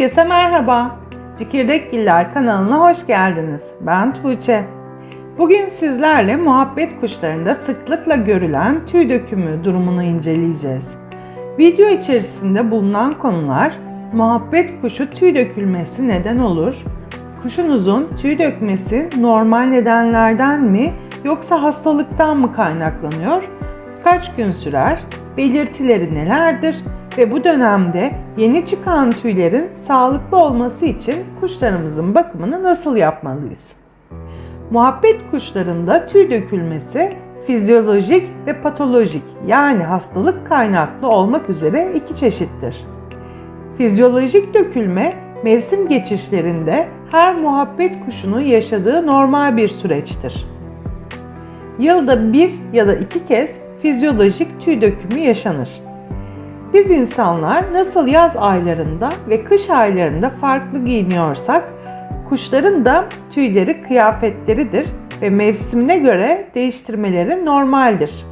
Herkese merhaba. Çekirdekgiller kanalına hoş geldiniz. Ben Tuğçe. Bugün sizlerle muhabbet kuşlarında sıklıkla görülen tüy dökümü durumunu inceleyeceğiz. Video içerisinde bulunan konular: muhabbet kuşu tüy dökülmesi neden olur? Kuşunuzun tüy dökmesi normal nedenlerden mi yoksa hastalıktan mı kaynaklanıyor? Kaç gün sürer? Belirtileri nelerdir? Ve bu dönemde yeni çıkan tüylerin sağlıklı olması için kuşlarımızın bakımını nasıl yapmalıyız? Muhabbet kuşlarında tüy dökülmesi fizyolojik ve patolojik, yani hastalık kaynaklı olmak üzere iki çeşittir. Fizyolojik dökülme mevsim geçişlerinde her muhabbet kuşunun yaşadığı normal bir süreçtir. Yılda bir ya da iki kez fizyolojik tüy dökümü yaşanır. Biz insanlar nasıl yaz aylarında ve kış aylarında farklı giyiniyorsak, kuşların da tüyleri kıyafetleridir ve mevsimine göre değiştirmeleri normaldir.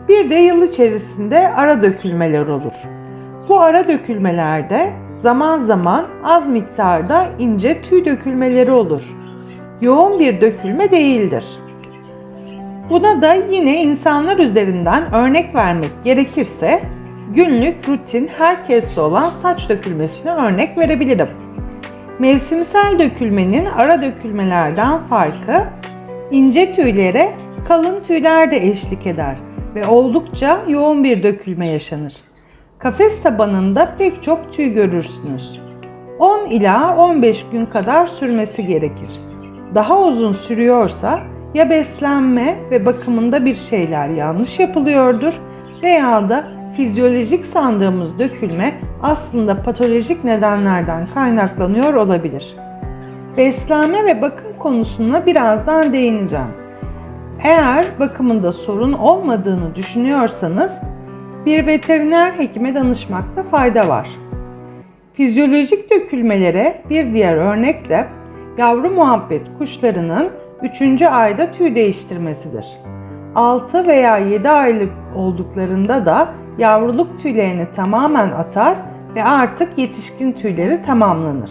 Bir de yıl içerisinde ara dökülmeler olur. Bu ara dökülmelerde zaman zaman az miktarda ince tüy dökülmeleri olur. Yoğun bir dökülme değildir. Buna da yine insanlar üzerinden örnek vermek gerekirse, günlük rutin herkeste olan saç dökülmesine örnek verebilirim. Mevsimsel dökülmenin ara dökülmelerden farkı, ince tüylere kalın tüyler de eşlik eder ve oldukça yoğun bir dökülme yaşanır. Kafes tabanında pek çok tüy görürsünüz. 10 ila 15 gün kadar sürmesi gerekir. Daha uzun sürüyorsa ya beslenme ve bakımında bir şeyler yanlış yapılıyordur veya da fizyolojik sandığımız dökülme aslında patolojik nedenlerden kaynaklanıyor olabilir. Beslenme ve bakım konusuna birazdan değineceğim. Eğer bakımında sorun olmadığını düşünüyorsanız bir veteriner hekime danışmakta fayda var. Fizyolojik dökülmelere bir diğer örnek de yavru muhabbet kuşlarının 3. ayda tüy değiştirmesidir. 6 veya 7 aylık olduklarında da yavruluk tüylerini tamamen atar ve artık yetişkin tüyleri tamamlanır.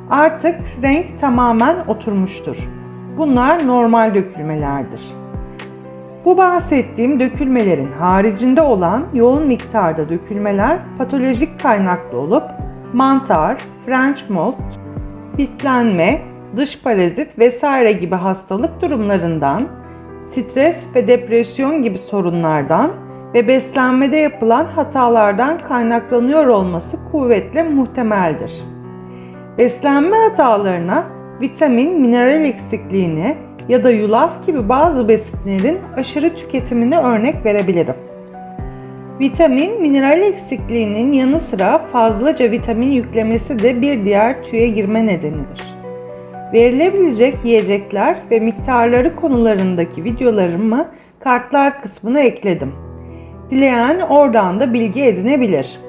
Artık renk tamamen oturmuştur. Bunlar normal dökülmelerdir. Bu bahsettiğim dökülmelerin haricinde olan yoğun miktarda dökülmeler patolojik kaynaklı olup mantar, French mold, bitlenme, dış parazit vesaire gibi hastalık durumlarından, stres ve depresyon gibi sorunlardan ve beslenmede yapılan hatalardan kaynaklanıyor olması kuvvetle muhtemeldir. Beslenme hatalarına vitamin, mineral eksikliğini ya da yulaf gibi bazı besinlerin aşırı tüketimine örnek verebilirim. Vitamin, mineral eksikliğinin yanı sıra fazlaca vitamin yüklemesi de bir diğer tüye girme nedenidir. Verilebilecek yiyecekler ve miktarları konularındaki videolarımı kartlar kısmına ekledim. Dileyen oradan da bilgi edinebilir.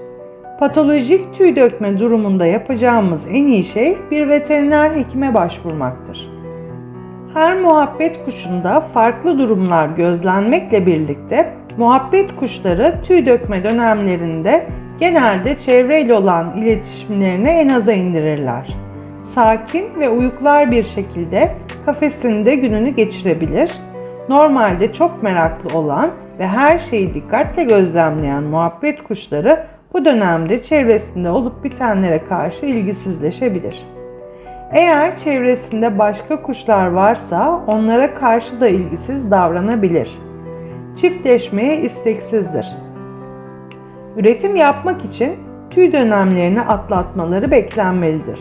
Patolojik tüy dökme durumunda yapacağımız en iyi şey bir veteriner hekime başvurmaktır. Her muhabbet kuşunda farklı durumlar gözlenmekle birlikte muhabbet kuşları tüy dökme dönemlerinde genelde çevreyle olan iletişimlerini en aza indirirler. Sakin ve uyuklar bir şekilde kafesinde gününü geçirebilir. Normalde çok meraklı olan ve her şeyi dikkatle gözlemleyen muhabbet kuşları bu dönemde çevresinde olup bitenlere karşı ilgisizleşebilir. Eğer çevresinde başka kuşlar varsa onlara karşı da ilgisiz davranabilir. Çiftleşmeye isteksizdir. Üretim yapmak için tüy dönemlerini atlatmaları beklenmelidir.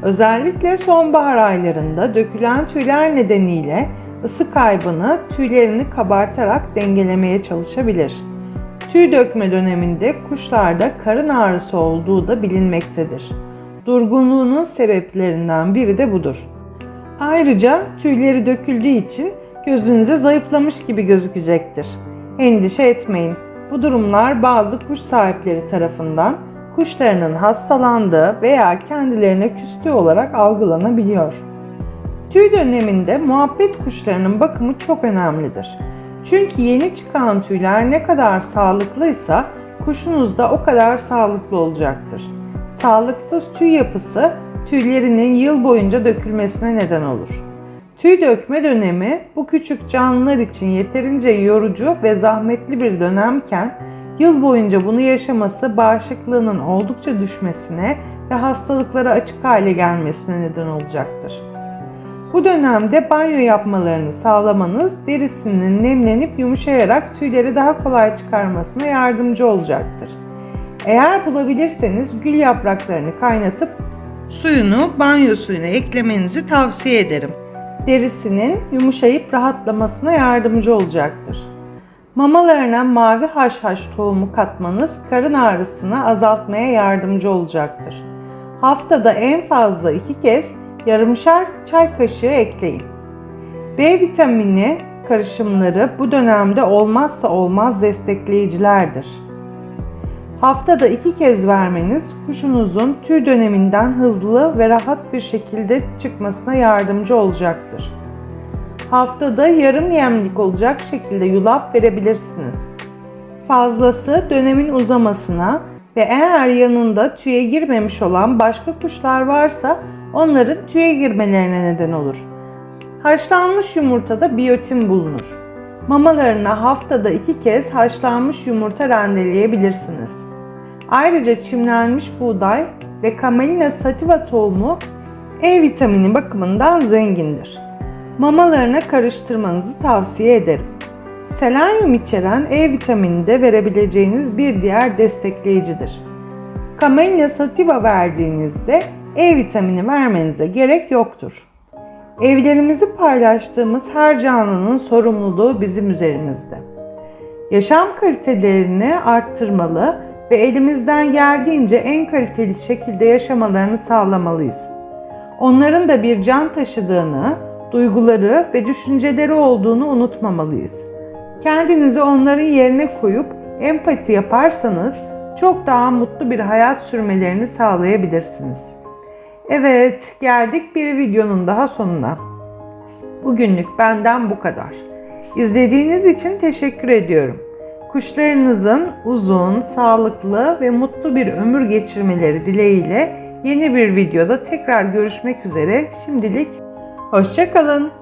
Özellikle sonbahar aylarında dökülen tüyler nedeniyle ısı kaybını tüylerini kabartarak dengelemeye çalışabilir. Tüy dökme döneminde kuşlarda karın ağrısı olduğu da bilinmektedir. Durgunluğunun sebeplerinden biri de budur. Ayrıca tüyleri döküldüğü için gözünüze zayıflamış gibi gözükecektir. Endişe etmeyin. Bu durumlar bazı kuş sahipleri tarafından kuşlarının hastalandığı veya kendilerine küstüğü olarak algılanabiliyor. Tüy döneminde muhabbet kuşlarının bakımı çok önemlidir. Çünkü yeni çıkan tüyler ne kadar sağlıklıysa kuşunuz da o kadar sağlıklı olacaktır. Sağlıksız tüy yapısı tüylerinin yıl boyunca dökülmesine neden olur. Tüy dökme dönemi bu küçük canlılar için yeterince yorucu ve zahmetli bir dönemken yıl boyunca bunu yaşaması bağışıklığının oldukça düşmesine ve hastalıklara açık hale gelmesine neden olacaktır. Bu dönemde banyo yapmalarını sağlamanız derisinin nemlenip yumuşayarak tüyleri daha kolay çıkarmasına yardımcı olacaktır. Eğer bulabilirseniz gül yapraklarını kaynatıp suyunu banyo suyuna eklemenizi tavsiye ederim. Derisinin yumuşayıp rahatlamasına yardımcı olacaktır. Mamalarına mavi haşhaş tohumu katmanız karın ağrısını azaltmaya yardımcı olacaktır. Haftada en fazla 2 kez yarımşar çay kaşığı ekleyin. B vitamini karışımları bu dönemde olmazsa olmaz destekleyicilerdir. Haftada 2 kez vermeniz kuşunuzun tüy döneminden hızlı ve rahat bir şekilde çıkmasına yardımcı olacaktır. Haftada yarım yemlik olacak şekilde yulaf verebilirsiniz. Fazlası dönemin uzamasına ve eğer yanında tüye girmemiş olan başka kuşlar varsa onların tüye girmelerine neden olur. Haşlanmış yumurtada biyotin bulunur. Mamalarına haftada 2 kez haşlanmış yumurta rendeleyebilirsiniz. Ayrıca çimlenmiş buğday ve Camellia sativa tohumu E vitamini bakımından zengindir. Mamalarına karıştırmanızı tavsiye ederim. Selenyum içeren E vitamini de verebileceğiniz bir diğer destekleyicidir. Camellia sativa verdiğinizde E vitamini vermenize gerek yoktur. Evlerimizi paylaştığımız her canlının sorumluluğu bizim üzerimizde. Yaşam kalitelerini arttırmalı ve elimizden geldiğince en kaliteli şekilde yaşamalarını sağlamalıyız. Onların da bir can taşıdığını, duyguları ve düşünceleri olduğunu unutmamalıyız. Kendinizi onların yerine koyup empati yaparsanız çok daha mutlu bir hayat sürmelerini sağlayabilirsiniz. Evet, geldik bir videonun daha sonuna. Bugünlük benden bu kadar. İzlediğiniz için teşekkür ediyorum. Kuşlarınızın uzun, sağlıklı ve mutlu bir ömür geçirmeleri dileğiyle yeni bir videoda tekrar görüşmek üzere. Şimdilik hoşça kalın.